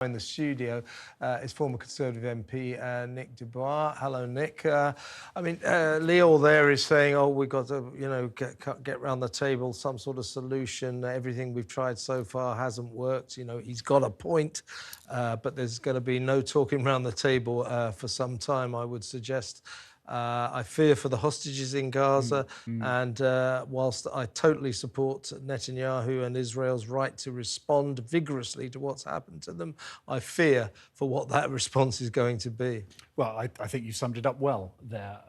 In the studio is former Conservative MP Nick Bois. Hello, Nick. Leo there is saying, "Oh, we've got to, get round the table, some sort of solution. Everything we've tried so far hasn't worked." He's got a point, but there's going to be no talking round the table for some time, I would suggest. I fear for the hostages in Gaza, and whilst I totally support Netanyahu and Israel's right to respond vigorously to what's happened to them, I fear for what that response is going to be. Well, I think you summed it up well there.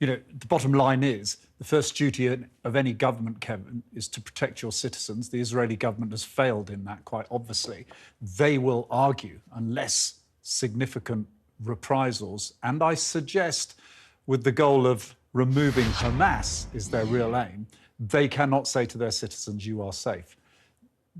The bottom line is the first duty of any government, Kevin, is to protect your citizens. The Israeli government has failed in that, quite obviously. They will argue, unless significant reprisals, and I suggest with the goal of removing Hamas is their real aim, they cannot say to their citizens, you are safe.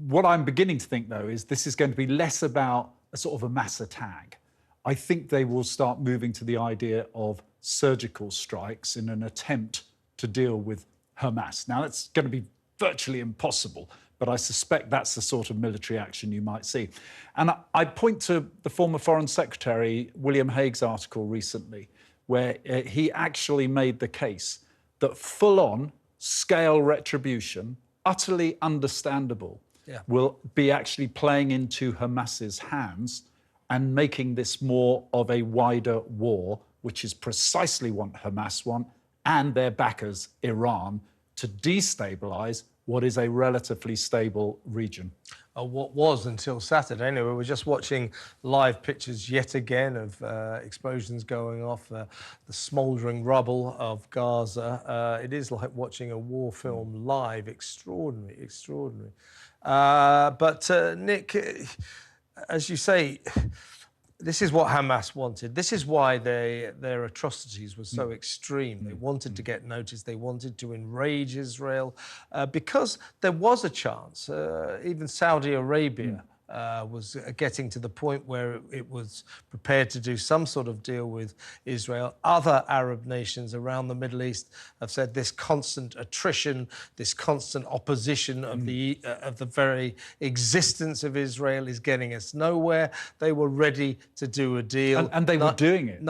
What I'm beginning to think, though, is this is going to be less about a sort of a mass attack. I think they will start moving to the idea of surgical strikes in an attempt to deal with Hamas. Now, that's going to be virtually impossible, but I suspect that's the sort of military action you might see. And I point to the former Foreign Secretary, William Hague's article recently, where he actually made the case that full-on scale retribution, utterly understandable, will be actually playing into Hamas's hands and making this more of a wider war, which is precisely what Hamas want, and their backers, Iran, to destabilise what is a relatively stable region. What was until Saturday. Anyway, we're just watching live pictures yet again of explosions going off, the smouldering rubble of Gaza. It is like watching a war film live. Extraordinary, extraordinary. But Nick, as you say, this is what Hamas wanted. This is why their atrocities were so extreme. They wanted to get noticed. They wanted to enrage Israel because there was a chance. Even Saudi Arabia was getting to the point where it was prepared to do some sort of deal with Israel. Other Arab nations around the Middle East have said this constant attrition, this constant opposition of the very existence of Israel is getting us nowhere. They were ready to do a deal. And they were doing it.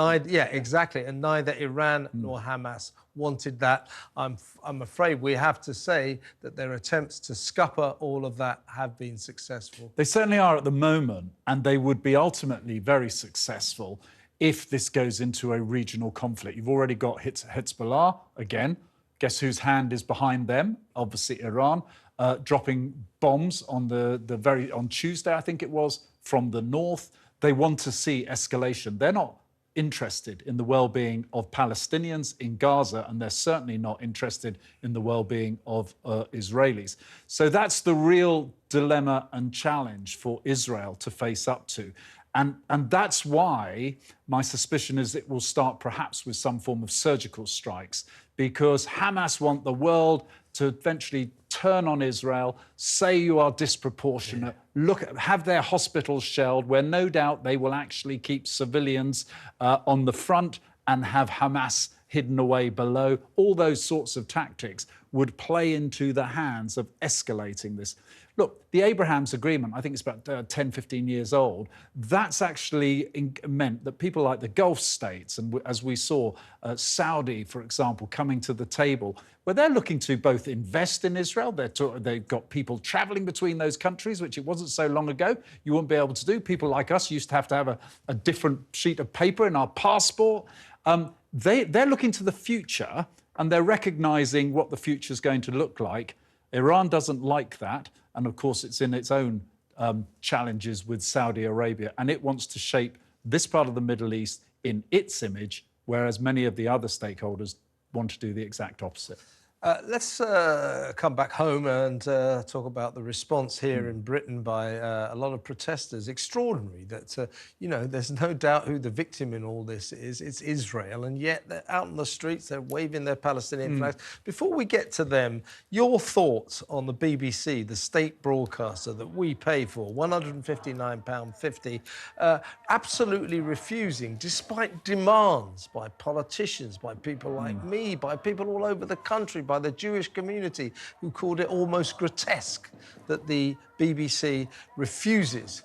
Exactly. And neither Iran nor Hamas wanted that. I'm afraid we have to say that their attempts to scupper all of that have been successful. They certainly are at the moment, and they would be ultimately very successful if this goes into a regional conflict. You've already got Hezbollah, again. Guess whose hand is behind them? Obviously Iran, dropping bombs on Tuesday, I think it was, from the north. They want to see escalation. They're not interested in the well-being of Palestinians in Gaza, and they're certainly not interested in the well-being of Israelis. So that's the real dilemma and challenge for Israel to face up to. And that's why my suspicion is it will start perhaps with some form of surgical strikes, because Hamas want the world to eventually turn on Israel, say you are disproportionate, have their hospitals shelled, where no doubt they will actually keep civilians on the front and have Hamas hidden away below. All those sorts of tactics would play into the hands of escalating this. Look, the Abraham's Agreement, I think it's about 10, 15 years old, that's actually meant that people like the Gulf states, and as we saw, Saudi, for example, coming to the table, where they're looking to both invest in Israel, they've got people travelling between those countries, which it wasn't so long ago you wouldn't be able to do. People like us used to have a different sheet of paper in our passport. They're looking to the future, and they're recognising what the future is going to look like. Iran doesn't like that. And of course, it's in its own challenges with Saudi Arabia. And it wants to shape this part of the Middle East in its image, whereas many of the other stakeholders want to do the exact opposite. Let's come back home and talk about the response here in Britain by a lot of protesters. Extraordinary that, there's no doubt who the victim in all this is. It's Israel, and yet they're out in the streets, they're waving their Palestinian flags. Before we get to them, your thoughts on the BBC, the state broadcaster that we pay for, £159.50, absolutely refusing, despite demands by politicians, by people like me, by people all over the country, by the Jewish community, who called it almost grotesque that the BBC refuses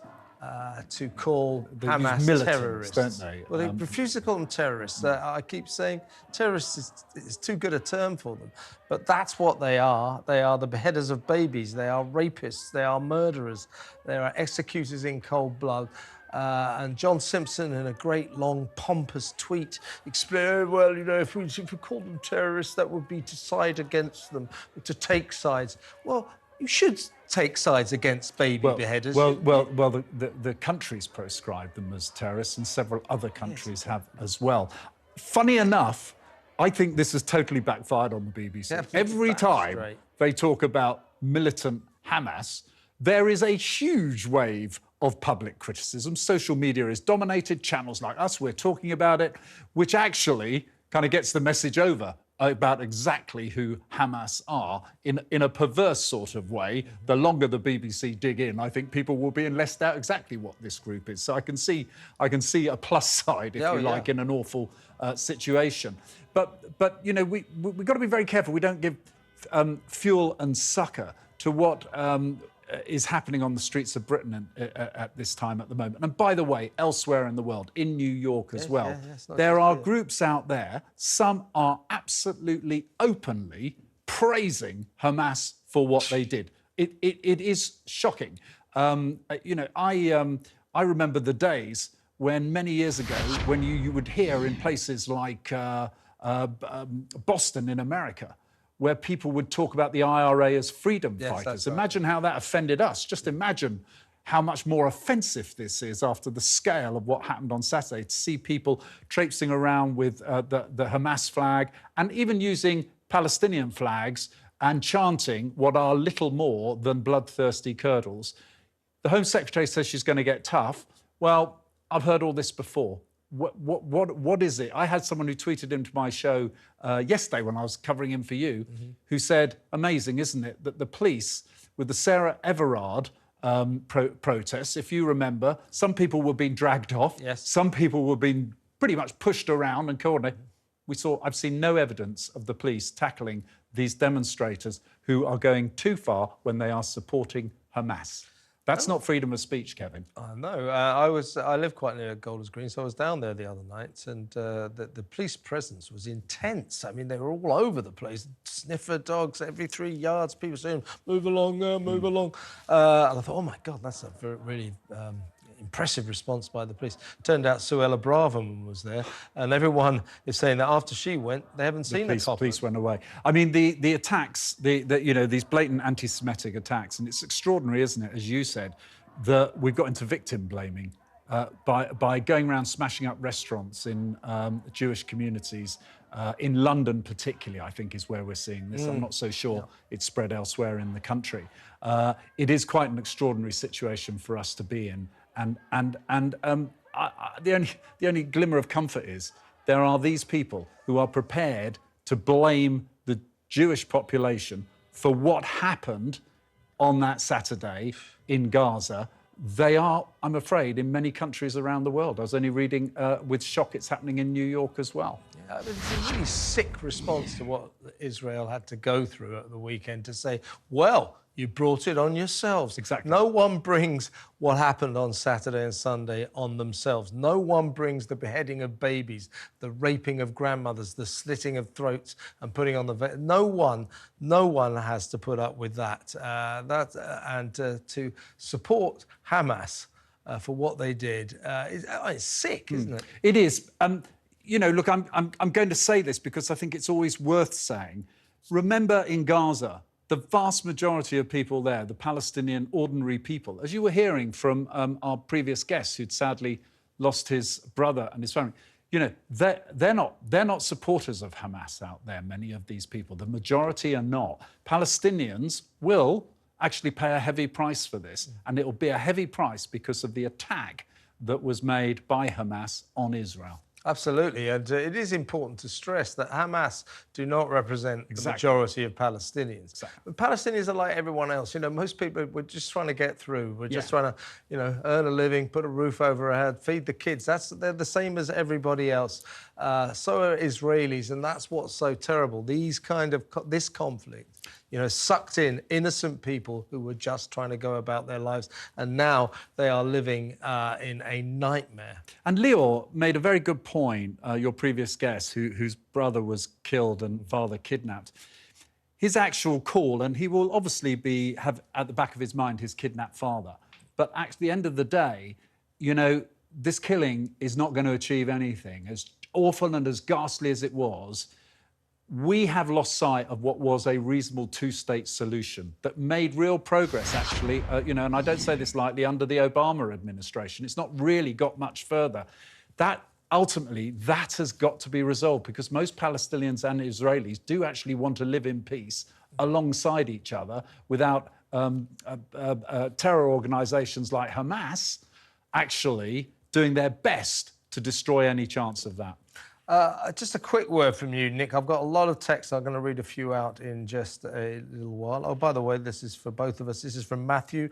to call These Hamas militants, terrorists, don't they? Well, they refuse to call them terrorists. I keep saying terrorists is too good a term for them, but that's what they are. They are the beheaders of babies. They are rapists. They are murderers. They are executors in cold blood. And John Simpson, in a great, long, pompous tweet, explained, well, you know, if we called them terrorists, that would be to side against them, to take sides. Well, you should take sides against baby beheaders. The countries proscribe them as terrorists, and several other countries have as well. Funny enough, I think this has totally backfired on the BBC. Every time they talk about militant Hamas, there is a huge wave of public criticism. Social media is dominated. Channels like us, we're talking about it, which actually kind of gets the message over about exactly who Hamas are in a perverse sort of way. The longer the BBC dig in, I think people will be in less doubt exactly what this group is. So I can see a plus side, if you like, in an awful situation. But you know, we've got to be very careful. We don't give fuel and succor to what is happening on the streets of Britain at this time at the moment. And by the way, elsewhere in the world, in New York as well, there are groups out there, some are absolutely openly praising Hamas for what they did. It is shocking. You know, I remember the days when many years ago, when you would hear in places like Boston in America, where people would talk about the IRA as freedom fighters. Imagine how that offended us. Just imagine how much more offensive this is after the scale of what happened on Saturday, to see people traipsing around with the Hamas flag and even using Palestinian flags and chanting what are little more than bloodthirsty curdles. The Home Secretary says she's going to get tough. Well, I've heard all this before. What is it? I had someone who tweeted into my show yesterday when I was covering him for you, who said, amazing, isn't it, that the police, with the Sarah Everard protests, if you remember, some people were being dragged off, some people were being pretty much pushed around and coordinated. I've seen no evidence of the police tackling these demonstrators who are going too far when they are supporting Hamas. That's not freedom of speech, Kevin. No, I live quite near Golders Green, so I was down there the other night, and the police presence was intense. I mean, they were all over the place. Sniffer dogs every 3 yards, people saying, move along there, move along. And I thought, oh my God, that's a really impressive response by the police. Turned out Suella Braverman was there, and everyone is saying that after she went, they haven't seen the police went away. I mean, the attacks, you know, these blatant anti-Semitic attacks, and it's extraordinary, isn't it, as you said, that we've got into victim blaming by going around smashing up restaurants in Jewish communities. In London particularly, I think, is where we're seeing this. I'm not so sure it's spread elsewhere in the country. It is quite an extraordinary situation for us to be in. And the only glimmer of comfort is there are these people who are prepared to blame the Jewish population for what happened on that Saturday in Gaza. They are, I'm afraid, in many countries around the world. I was only reading with shock it's happening in New York as well. Yeah, it's a really sick response to what Israel had to go through at the weekend, to say, well, you brought it on yourselves. Exactly. No one brings what happened on Saturday and Sunday on themselves. No one brings the beheading of babies, the raping of grandmothers, the slitting of throats and putting on the... No one has to put up with that. And to support Hamas for what they did, it's sick, isn't it? It is. You know, look, I'm going to say this because I think it's always worth saying. Remember, in Gaza, the vast majority of people there, the Palestinian ordinary people, as you were hearing from our previous guest who'd sadly lost his brother and his family, you know, they're not supporters of Hamas out there, many of these people. The majority are not. Palestinians will actually pay a heavy price for this, and it'll be a heavy price because of the attack that was made by Hamas on Israel. Absolutely, and it is important to stress that Hamas do not represent the majority of Palestinians. Exactly. Palestinians are like everyone else. You know, most people, we're just trying to get through. We're just trying to, you know, earn a living, put a roof over our head, feed the kids. They're the same as everybody else. So are Israelis, and that's what's so terrible. This conflict you know, sucked in innocent people who were just trying to go about their lives, and now they are living in a nightmare. And Leo made a very good point, your previous guest, whose brother was killed and father kidnapped. His actual call, and he will obviously have at the back of his mind his kidnapped father, but at the end of the day, you know, this killing is not going to achieve anything. As awful and as ghastly as it was, we have lost sight of what was a reasonable two-state solution that made real progress, actually, you know, and I don't say this lightly, under the Obama administration. It's not really got much further. That ultimately, that has got to be resolved, because most Palestinians and Israelis do actually want to live in peace alongside each other without terror organisations like Hamas actually doing their best to destroy any chance of that. Just a quick word from you, Nick. I've got a lot of texts. I'm going to read a few out in just a little while. Oh, by the way, this is for both of us. This is from Matthew.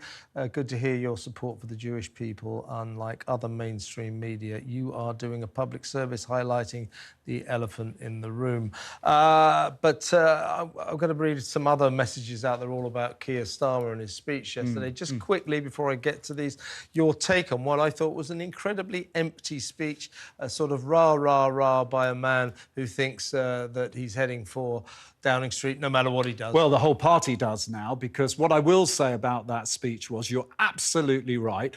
Good to hear your support for the Jewish people. Unlike other mainstream media, you are doing a public service highlighting the elephant in the room. I'm going to read some other messages out there all about Keir Starmer and his speech yesterday. Just quickly, before I get to these, your take on what I thought was an incredibly empty speech, a sort of rah, rah, rah by a man who thinks that he's heading for Downing Street no matter what he does. Well, the whole party does now, because what I will say about that speech was, you're absolutely right.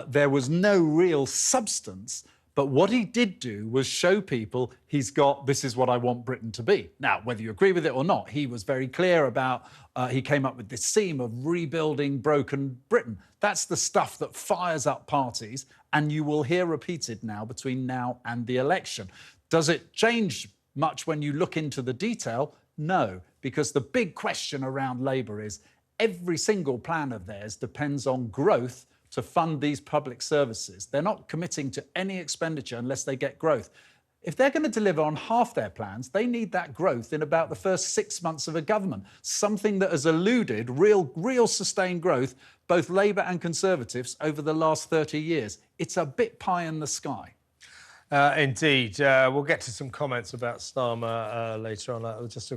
There was no real substance, but what he did do was show people he's got, this is what I want Britain to be. Now, whether you agree with it or not, he was very clear about, he came up with this theme of rebuilding broken Britain. That's the stuff that fires up parties, and you will hear repeated now between now and the election. Does it change much when you look into the detail? No, because the big question around Labour is every single plan of theirs depends on growth to fund these public services. They're not committing to any expenditure unless they get growth. If they're going to deliver on half their plans, they need that growth in about the first 6 months of a government, something that has eluded real sustained growth, both Labour and Conservatives, over the last 30 years. It's a bit pie in the sky. Indeed. We'll get to some comments about Starmer later on. Just a